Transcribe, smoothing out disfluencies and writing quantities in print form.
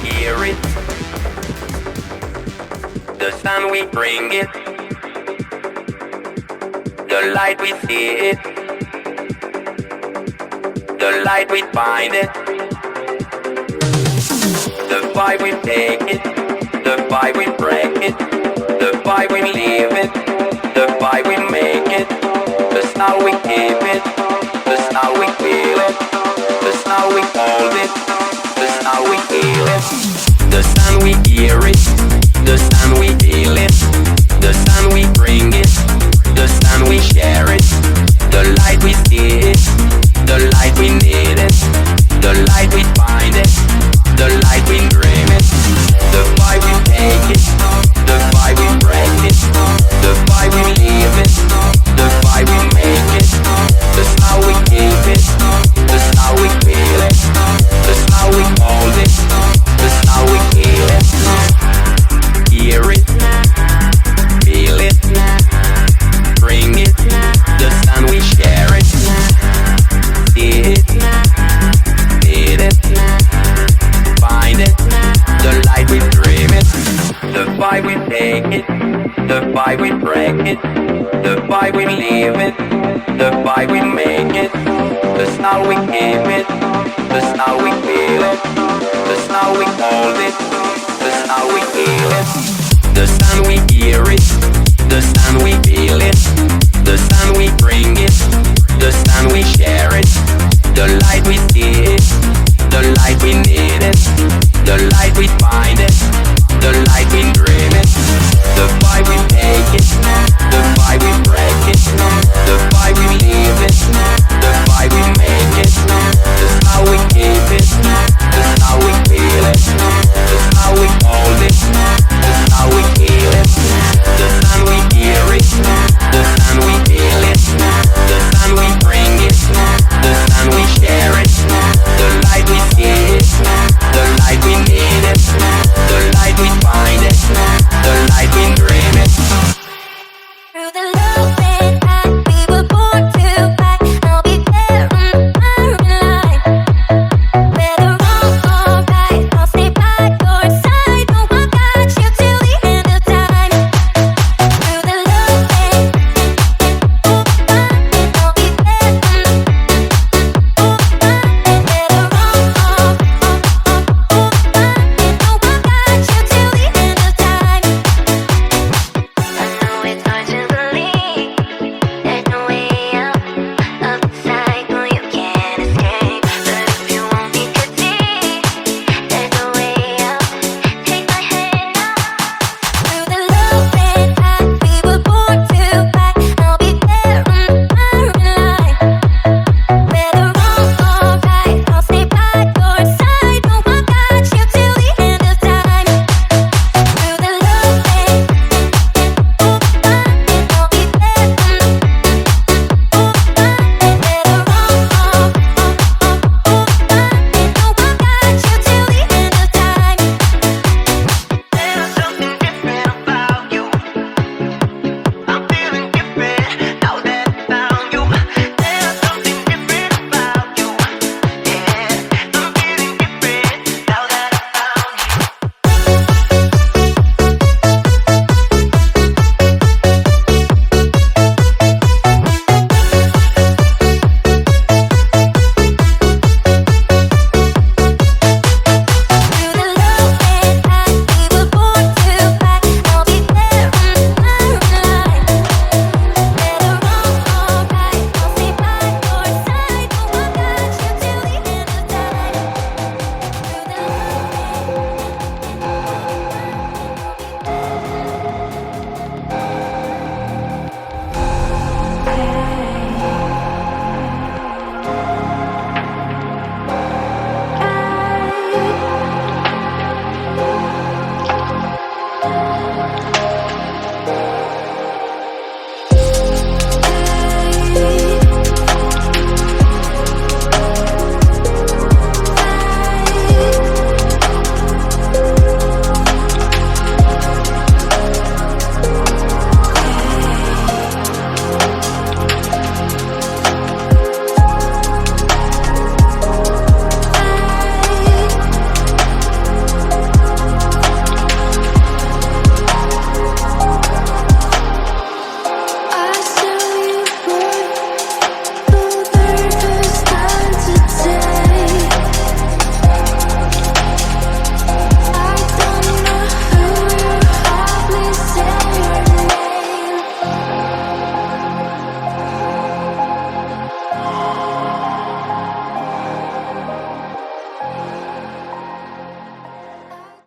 hear it, the sun we bring it, the light we see it, the light we find it, the vibe we take it, the vibe we break it, the vibe we leave it, the vibe we make it, the style we keep it, the style we feel it, the style we hold it, the style we feel it, the sun we hear it, the sun we feel it, the sun we bring it, the sun we share it, the light we see it, the light we need it, the light we find it, the light we dream it, the vibe we take it, the vibe we break it, the vibe we leave it, the vibe we make it, the style we keep it, the style we feel it, the style we hold it, the style we feel it, hear it, feel it, bring it, the sun we share it, see it, need it, find it, the light we dream it, the vibe we take it, the vibe we break it, the vibe we leave it, the vibe we make it, the style we keep it, the style we feel it, the style we hold it, the style we feel it, the sun we hear it, the sun we feel it, the sun we bring it, the sun we share it, the light we see it, the light we need it, the light we find it,